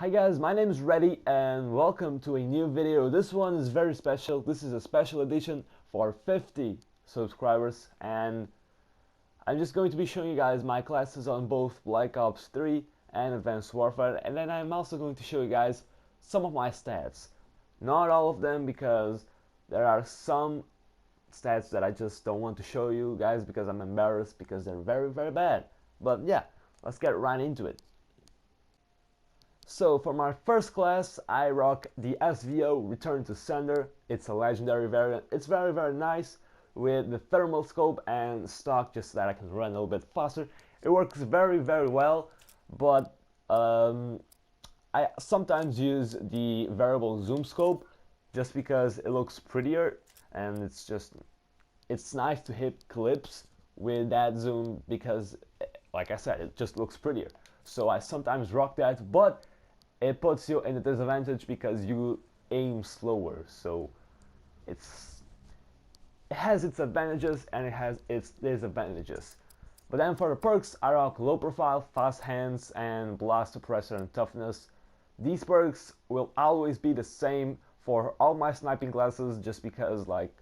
Hi guys, my name is Reddy and welcome to a new video. This one is very special. This is a special edition for 50 subscribers and I'm just going to be showing you guys my classes on both Black Ops 3 and Advanced Warfare, and then I'm also going to show you guys some of my stats. Not all of them, because there are some stats that I just don't want to show you guys because I'm embarrassed because they're very bad. But yeah, let's get right into it. So for my first class, I rock the SVO Return to Sender. It's a legendary variant. It's very nice with the thermal scope and stock, just so that I can run a little bit faster. It works very well, but I sometimes use the variable zoom scope just because it looks prettier, and it's nice to hit clips with that zoom because, like I said, it just looks prettier. So I sometimes rock that, but it puts you in a disadvantage because you aim slower. So it has its advantages and it has its disadvantages. But then for the perks, I rock low profile, fast hands, and blast suppressor and toughness. These perks will always be the same for all my sniping classes, just because, like,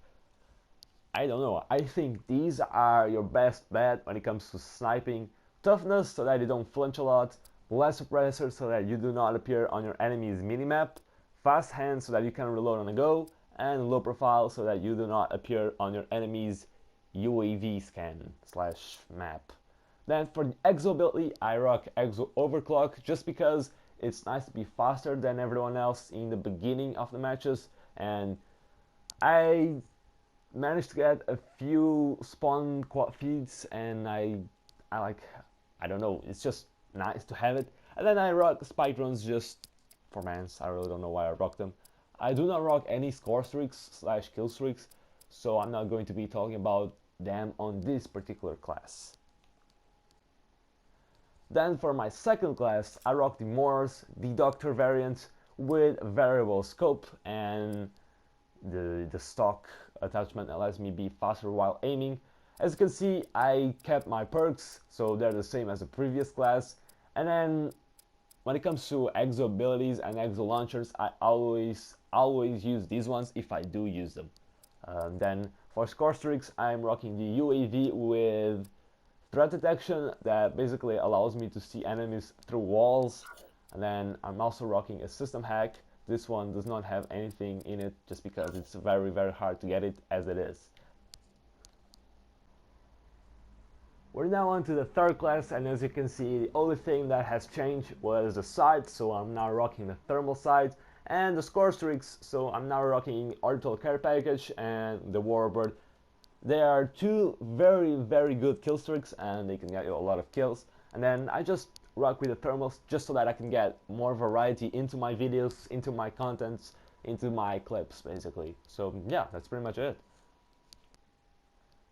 I don't know, I think these are your best bet when it comes to sniping. Toughness, so that you don't flinch a lot. Blast suppressor, so that you do not appear on your enemy's minimap. Fast hands, so that you can reload on the go. And low profile, so that you do not appear on your enemy's UAV scan / map. Then for the exo ability, I rock exo overclock just because it's nice to be faster than everyone else in the beginning of the matches, and I managed to get a few spawn quad feeds, and I don't know, it's just nice to have it. And then I rock spike runs just for mans. I really don't know why I rock them. I do not rock any score streaks / kill streaks, so I'm not going to be talking about them on this particular class. Then for my second class, I rock the Morse, the Doctor variant with variable scope, and the stock attachment allows me to be faster while aiming. As you can see, I kept my perks, so they're the same as the previous class. And then when it comes to exo abilities and exo launchers, I always use these ones if I do use them. Then for score streaks, I'm rocking the UAV with threat detection that basically allows me to see enemies through walls. And then I'm also rocking a system hack. This one does not have anything in it just because it's very hard to get it as it is. We're now on to the third class, and as you can see, the only thing that has changed was the sight, so I'm now rocking the thermal sight, and the score streaks, so I'm now rocking orbital care package and the warbird. They are two very good kill streaks, and they can get you a lot of kills. And then I just rock with the thermals just so that I can get more variety into my videos, into my contents, into my clips, basically. So yeah, that's pretty much it.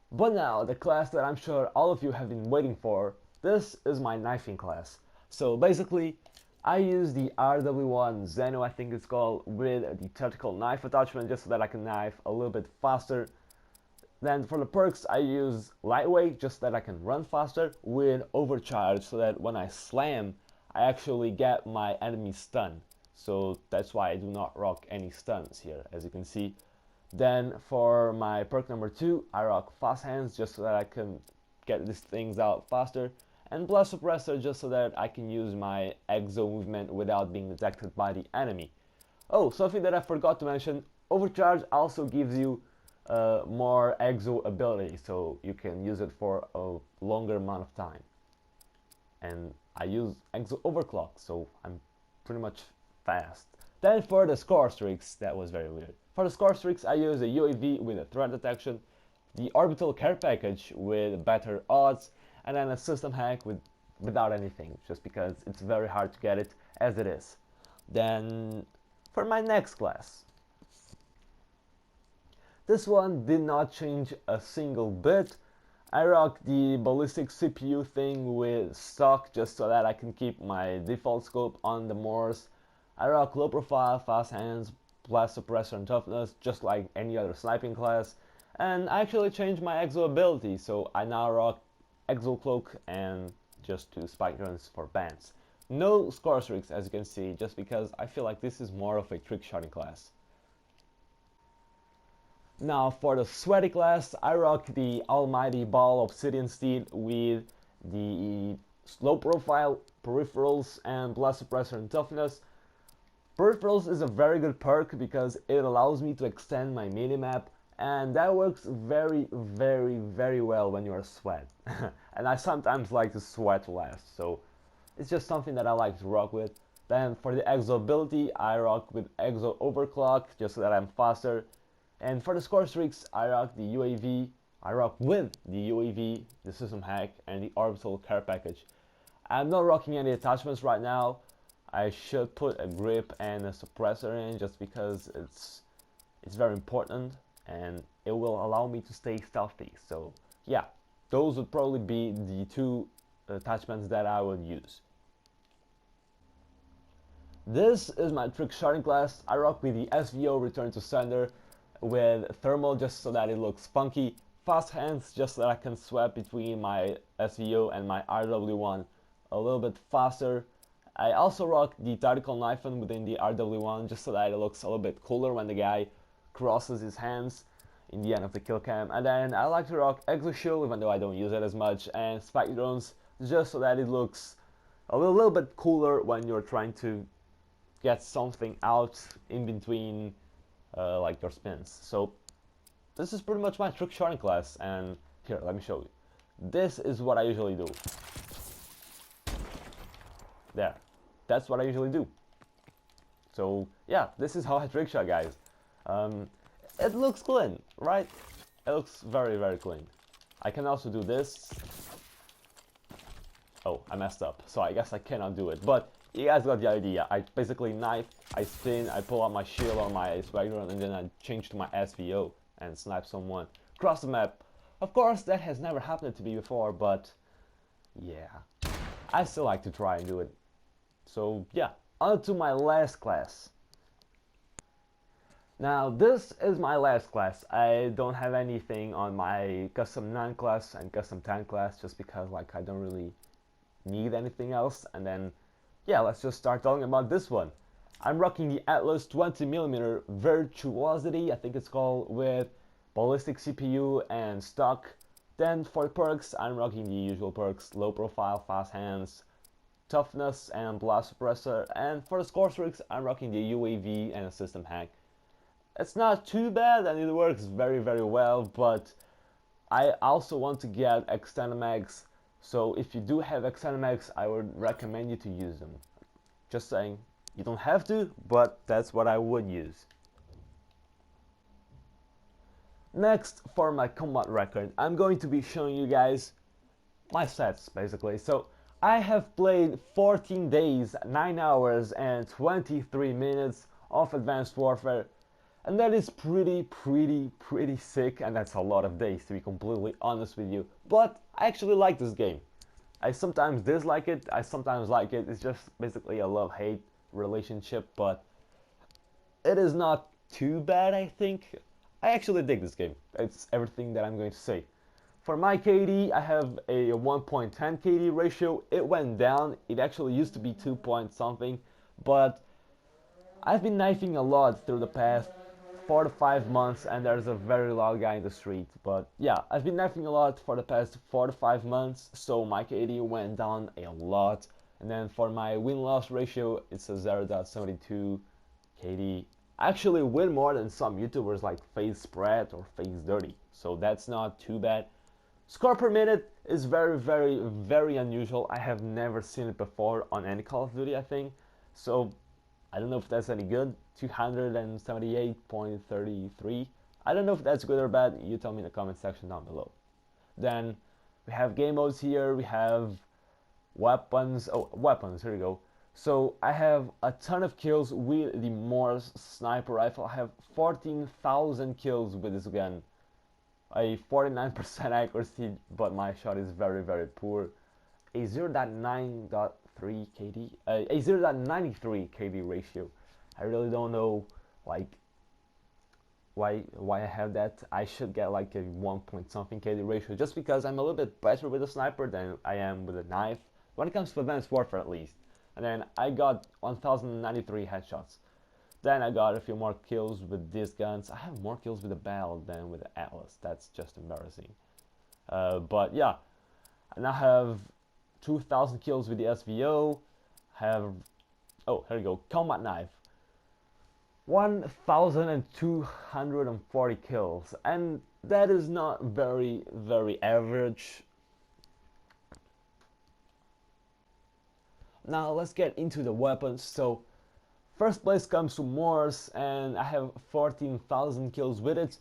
But now, the class that I'm sure all of you have been waiting for. This is my knifing class. So basically, I use the RW1 Zeno, I think it's called, with the tactical knife attachment just so that I can knife a little bit faster. Then for the perks, I use lightweight just so that I can run faster, with overcharge so that when I slam, I actually get my enemy stunned. So that's why I do not rock any stuns here, as you can see. Then for my perk number 2, I rock fast hands just so that I can get these things out faster, and blast suppressor just so that I can use my exo movement without being detected by the enemy. Oh, something that I forgot to mention, overcharge also gives you more exo ability, so you can use it for a longer amount of time. And I use exo overclock, so I'm pretty much fast. Then for the score streaks, that was very weird. For the score streaks, I use a UAV with a threat detection, the orbital care package with better odds, and then a system hack without anything, just because it's very hard to get it as it is. Then for my next class, this one did not change a single bit. I rock the ballistic CPU thing with stock just so that I can keep my default scope on the Morse. I rock low profile, fast hands, blast suppressor and toughness just like any other sniping class. And I actually changed my exo ability, so I now rock exo cloak and just 2 spike runs for bans. No score streaks, as you can see, just because I feel like this is more of a trick shotting class. Now for the sweaty class, I rock the almighty ball obsidian steed with the slow profile, peripherals, and blast suppressor and toughness. Peripherals is a very good perk because it allows me to extend my minimap, and that works very, very, very well when you are sweat. And I sometimes like to sweat last, so it's just something that I like to rock with. Then for the exo ability, I rock with exo overclock just so that I'm faster. And for the score streaks, I rock the UAV. I rock with the UAV, the system hack, and the orbital care package. I'm not rocking any attachments right now. I should put a grip and a suppressor in just because it's very important and it will allow me to stay stealthy. So yeah, those would probably be the two attachments that I would use. This is my trick shotting class. I rock with the SVO return to sender with thermal just so that it looks funky, fast hands just so that I can swap between my SVO and my RW1 a little bit faster. I also rock the tactical knife within the RW1 just so that it looks a little bit cooler when the guy crosses his hands in the end of the kill cam. And then I like to rock exo shield even though I don't use it as much, and spike drones just so that it looks a little bit cooler when you're trying to get something out in between like your spins. So this is pretty much my trick shotting class, and here, let me show you. This is what I usually do. There, that's what I usually do. So yeah, this is how I trick shot, guys. It looks clean, right? It looks very, very clean. I can also do this. Oh, I messed up, so I guess I cannot do it, but you guys got the idea. I basically knife, I spin, I pull out my shield or my swagger, and then I change to my SVO and snipe someone across the map. Of course, that has never happened to me before, but yeah, I still like to try and do it. So yeah, on to my last class. Now this is my last class. I don't have anything on my custom 9 class and custom 10 class just because like I don't really need anything else. And then yeah, let's just start talking about this one. I'm rocking the Atlas 20mm Virtuosity, I think it's called, with ballistic CPU and stock. Then for perks, I'm rocking the usual perks: low profile, fast hands, toughness, and blast suppressor. And for the score streaks, I'm rocking the UAV and a system hack. It's not too bad and it works very, very well, but I also want to get extended mags. So if you do have extended mags, I would recommend you to use them. Just saying, you don't have to, but that's what I would use. Next, for my combat record, I'm going to be showing you guys my stats, basically. So I have played 14 days, 9 hours, and 23 minutes of Advanced Warfare, and that is pretty sick, and that's a lot of days, to be completely honest with you. But I actually like this game. I sometimes dislike it, I sometimes like it. It's just basically a love-hate relationship, but it is not too bad, I think. I actually dig this game. It's everything that I'm going to say. For my KD, I have a 1.10 KD ratio. It went down. It actually used to be 2 point something, but I've been knifing a lot through the past 4 to 5 months, and there's a very loud guy in the street. But yeah, I've been knifing a lot for the past 4 to 5 months, so my KD went down a lot. And then for my win-loss ratio, it's a 0.72 KD. I actually win more than some YouTubers like Face Spread or Face Dirty, so that's not too bad. Score per minute is very unusual. I have never seen it before on any Call of Duty, I think. So I don't know if that's any good. 278.33. I don't know if that's good or bad. You tell me in the comment section down below. Then we have game modes here. We have weapons. Oh, weapons. Here we go. So I have a ton of kills with the Morse sniper rifle. I have 14,000 kills with this gun. A 49% accuracy, but my shot is very poor. A 0.9.3 KD, a 0.93 KD ratio. I really don't know like why I have that. I should get like a 1 point something KD ratio just because I'm a little bit better with a sniper than I am with a knife when it comes to Advanced Warfare, at least. and then I got 1093 headshots. Then I got a few more kills with these guns. I have more kills with the Battle than with the Atlas. That's just embarrassing. But yeah, I now have 2000 kills with the SVO. Have, oh, here we go, combat knife. 1240 kills, and that is not very average. Now let's get into the weapons. So first place comes to Morse, and I have 14,000 kills with it.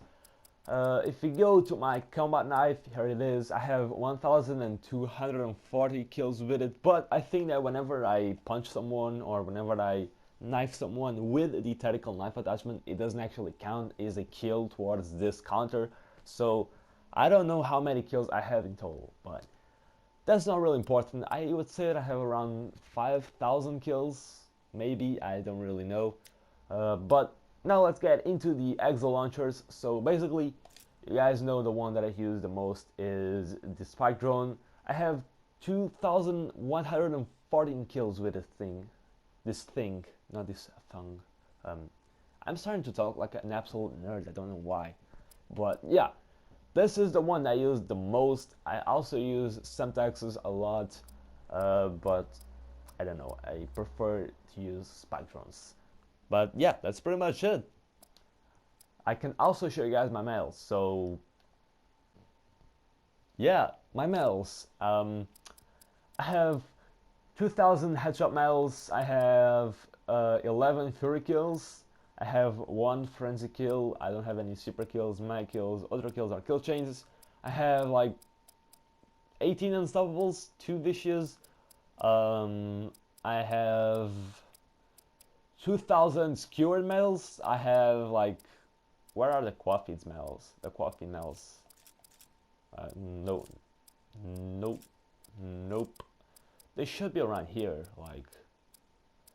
If we go to my combat knife, here it is. I have 1,240 kills with it, but I think that whenever I punch someone or whenever I knife someone with the tactical knife attachment, it doesn't actually count as a kill towards this counter. So I don't know how many kills I have in total, but that's not really important. I would say that I have around 5,000 kills, maybe, I don't really know. But now let's get into the exo launchers. So basically, you guys know the one that I use the most is the spike drone. I have 2,114 kills with this thing, not this thing. I'm starting to talk like an absolute nerd, I don't know why. But yeah, this is the one I use the most. I also use Semtexes a lot, but I don't know, I prefer to use spike drones. But yeah, that's pretty much it. I can also show you guys my medals. So yeah, my medals. I have 2,000 headshot medals. I have 11 fury kills. I have 1 frenzy kill. I don't have any super kills, mag kills. Other kills are kill chains. I have like 18 unstoppables, 2 vicious. I have 2,000 skewered medals. I have like, where are the Quafeed's medals? The Quafeed medals. Nope. They should be around here. Like,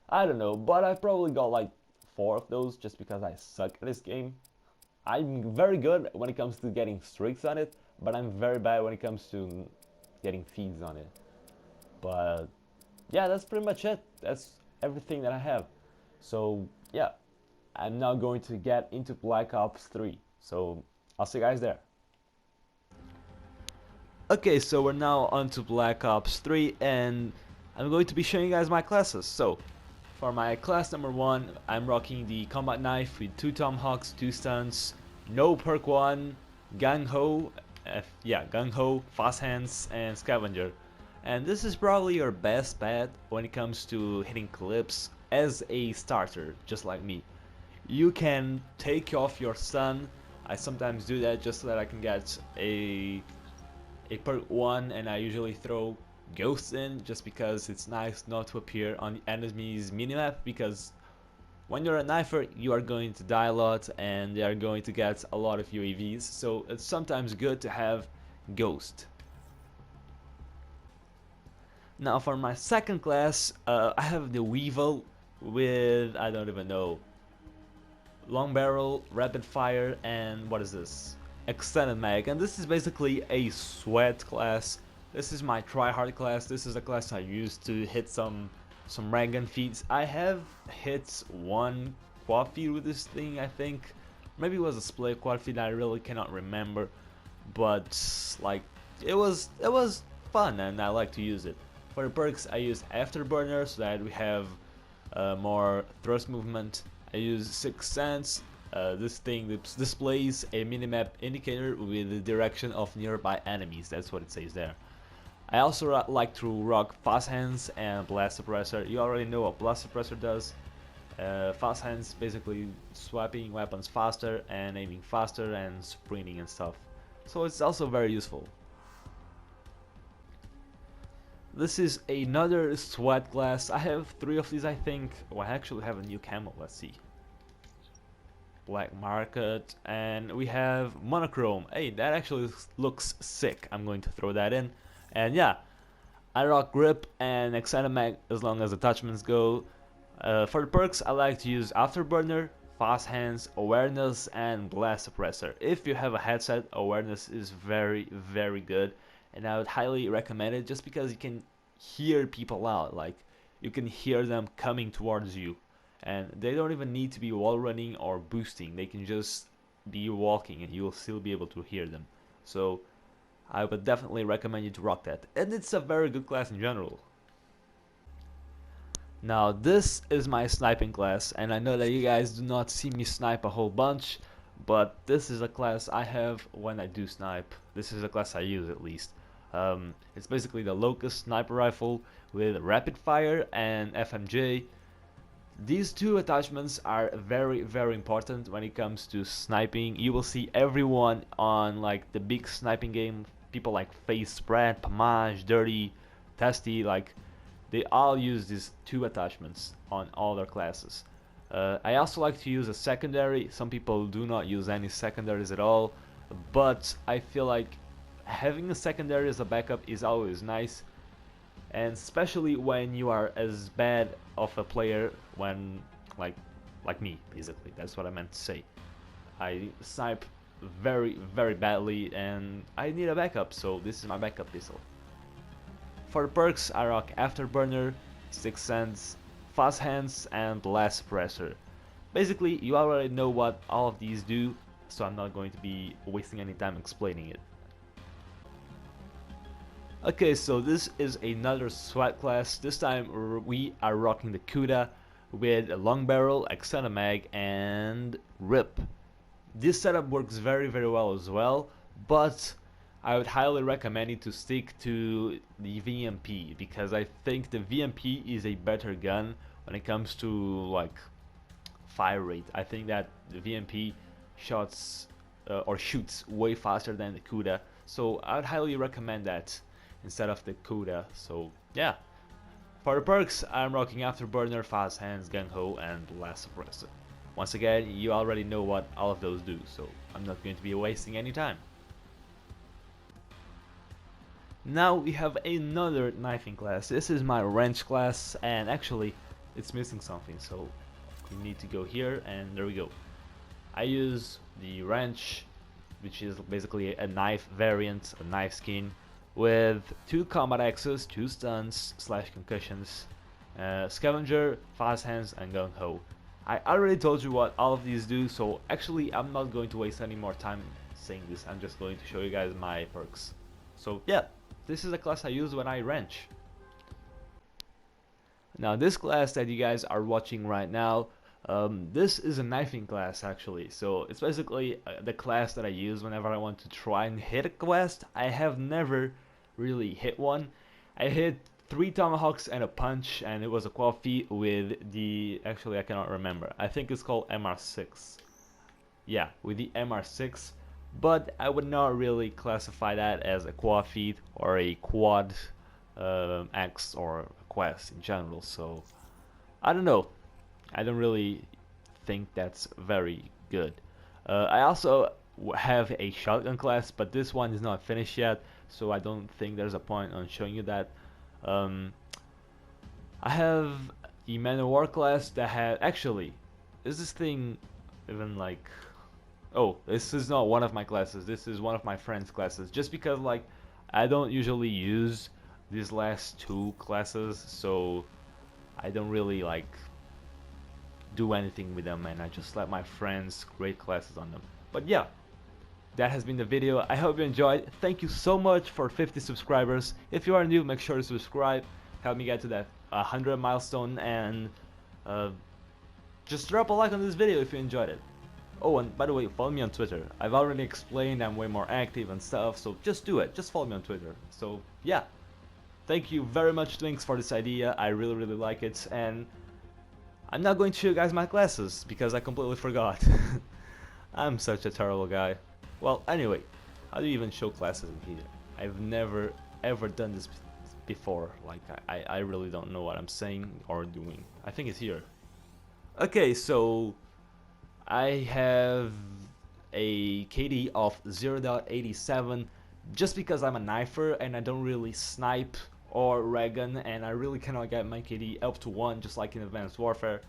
I don't know, but I probably got like 4 of those just because I suck at this game. I'm very good when it comes to getting streaks on it, but I'm very bad when it comes to getting feeds on it. But yeah, that's pretty much it. That's everything that I have. So yeah, I'm now going to get into Black Ops 3. So I'll see you guys there. Okay, so we're now on to Black Ops 3, and I'm going to be showing you guys my classes. So for my class number 1, I'm rocking the combat knife with 2 tomahawks, 2 stuns, no perk 1, gung ho, fast hands, and scavenger. And this is probably your best bet when it comes to hitting clips as a starter, just like me. You can take off your stun. I sometimes do that just so that I can get a perk 1, and I usually throw ghosts in just because it's nice not to appear on the enemy's minimap, because when you're a knifer you are going to die a lot and they are going to get a lot of UAVs, so it's sometimes good to have ghost. Now for my second class, I have the Weevil with, I don't even know, long barrel, rapid fire, and what is this? Extended mag. And this is basically a sweat class. This is my tryhard class. This is a class I use to hit some rank gun feeds. I have hit 1 quad feed with this thing, I think. Maybe it was a split quad feed, I really cannot remember. But like, it was fun and I like to use it. For the perks, I use Afterburner so that we have more thrust movement. I use Sixth Sense. This thing displays a minimap indicator with the direction of nearby enemies. That's what it says there. I also like to rock Fast Hands and Blast Suppressor. You already know what Blast Suppressor does. Fast Hands basically swapping weapons faster and aiming faster and sprinting and stuff. So it's also very useful. This is another sweat class. I have 3 of these, I think. Oh, I actually have a new camo. Let's see. Black market, and we have monochrome. Hey, that actually looks sick. I'm going to throw that in. And yeah, I rock grip and extended mag as long as attachments go. For the perks, I like to use Afterburner, Fast Hands, Awareness, and Blast Suppressor. If you have a headset, Awareness is very good, and I would highly recommend it just because you can hear people out. Like, you can hear them coming towards you, and they don't even need to be wall running or boosting. They can just be walking and you will still be able to hear them. So I would definitely recommend you to rock that, and it's a very good class in general. Now this is my sniping class, and I know that you guys do not see me snipe a whole bunch, but this is a class I have when I do snipe. This is a class I use at least. It's basically the Locust sniper rifle with rapid fire and FMJ. These two attachments are very important when it comes to sniping. You will see everyone on like the big sniping game, people like Face Spread, Pamaj, Dirty, Testy, like they all use these two attachments on all their classes. I also like to use a secondary. Some people do not use any secondaries at all, but I feel like having a secondary as a backup is always nice, and especially when you are as bad of a player when like me, basically. That's what I meant to say. I snipe very badly and I need a backup, so this is my backup pistol. For the perks, I rock Afterburner, Sixth Sense, Fast Hands, and Blast Suppressor. Basically, you already know what all of these do, so I'm not going to be wasting any time explaining it. Okay, so this is another SWAT class. This time we are rocking the Kuda with a long barrel, extended mag, and RIP. This setup works very well as well, but I would highly recommend you to stick to the VMP, because I think the VMP is a better gun when it comes to like fire rate. I think that the VMP shots or shoots way faster than the Kuda, so I would highly recommend that instead of the Kuda. So yeah, for the perks, I'm rocking Afterburner, Fast Hands, Gung Ho, and Blast Suppressor. Once again, you already know what all of those do, so I'm not going to be wasting any time. Now we have another knifing class. This is my wrench class, and actually it's missing something, so we need to go here, and there we go. I use the wrench, which is basically a knife variant, a knife skin, with 2 combat axes, 2 stuns / concussions, scavenger, fast hands, and gung ho. I already told you what all of these do, so actually I'm not going to waste any more time saying this. I'm just going to show you guys my perks. So yeah, this is the class I use when I wrench. Now this class that you guys are watching right now, this is a knifing class actually. So it's basically the class that I use whenever I want to try and hit a quest. I have never really hit one. I hit 3 tomahawks and a punch, and it was a quad feat with the, actually I cannot remember, I think it's called MR6. Yeah, with the MR6, but I would not really classify that as a quad feat or a quad X or a quest in general, so I don't know. I don't really think that's very good. I also have a shotgun class, but this one is not finished yet, so I don't think there's a point on showing you that. I have the Man of War class that had, actually, is this thing even like, oh, this is not one of my classes, this is one of my friend's classes, just because like I don't usually use these last 2 classes, so I don't really like do anything with them, and I just let my friends create classes on them. But yeah, that has been the video. I hope you enjoyed. Thank you so much for 50 subscribers. If you are new, make sure to subscribe, help me get to that 100 milestone, and just drop a like on this video if you enjoyed it. Oh, and by the way, follow me on Twitter. I've already explained I'm way more active and stuff, so just do it. Just follow me on Twitter. So yeah, thank you very much, Twinks, for this idea. I really like it, and I'm not going to show you guys my classes because I completely forgot. I'm such a terrible guy. Well, anyway, how do you even show classes in here? I've never ever done this before. Like, I really don't know what I'm saying or doing. I think it's here. Okay, so I have a KD of 0.87 just because I'm a knifer and I don't really snipe or raggun, and I really cannot get my KD up to 1 just like in Advanced Warfare.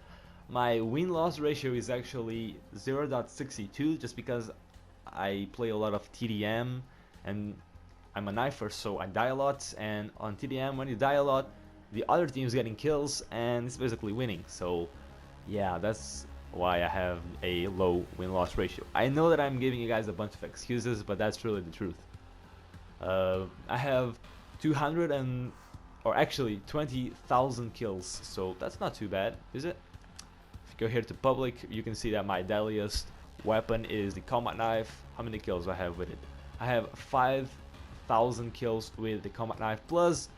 My win-loss ratio is actually 0.62 just because I play a lot of TDM and I'm a knifer, so I die a lot, and on TDM when you die a lot the other team's getting kills and it's basically winning. So yeah, that's why I have a low win-loss ratio. I know that I'm giving you guys a bunch of excuses, but that's really the truth. I have 20,000 kills, so that's not too bad, is it? If you go here to public, you can see that my deadliest weapon is the combat knife. How many kills I have with it? I have 5,000 kills with the combat knife, plus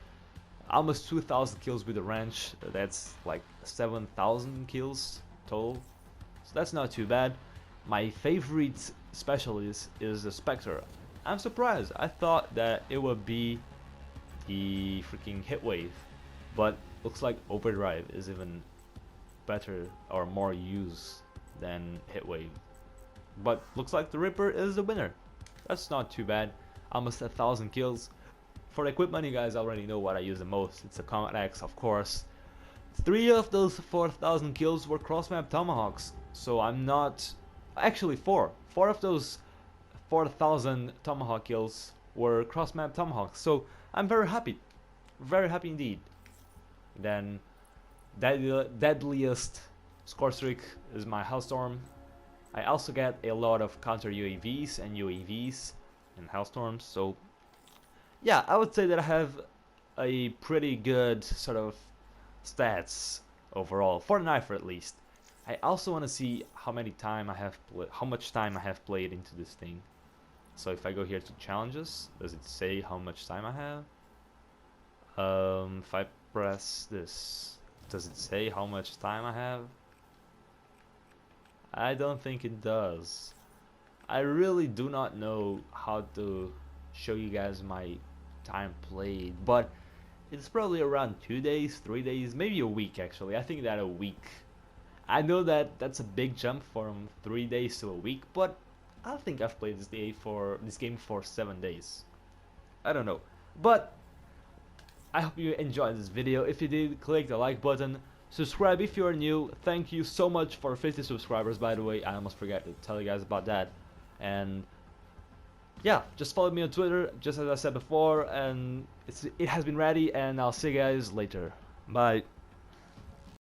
almost 2,000 kills with the wrench. That's like 7,000 kills total, so that's not too bad. My favorite specialist is the Spectre. I'm surprised. I thought that it would be the freaking hit wave, but looks like overdrive is even better or more used than hit wave. But looks like the Ripper is the winner. That's not too bad. Almost 1,000 kills. For the equipment, you guys already know what I use the most. It's a Combat Axe, of course. 3 of those 4,000 kills were cross-map tomahawks, so I'm not... Actually 4 of those 4,000 tomahawk kills were cross-map tomahawks, so I'm very happy indeed. Then deadliest score streak is my Hellstorm. I also get a lot of counter UAVs and UAVs in Hellstorms, so yeah, I would say that I have a pretty good sort of stats overall for the knifer at least. I also want to see how much time I have played into this thing. So if I go here to challenges, does it say how much time I have? If I press this, does it say how much time I have? I don't think it does. I really do not know how to show you guys my time played, but it's probably around 2 days, 3 days, maybe a week actually. I think that a week. I know that that's a big jump from 3 days to a week, but I think I've played this game for 7 days. I don't know, but I hope you enjoyed this video. If you did, click the like button, subscribe if you're new. Thank you so much for 50 subscribers, by the way. I almost forgot to tell you guys about that. And yeah, just follow me on Twitter, just as I said before, and it has been Reddy, and I'll see you guys later. Bye.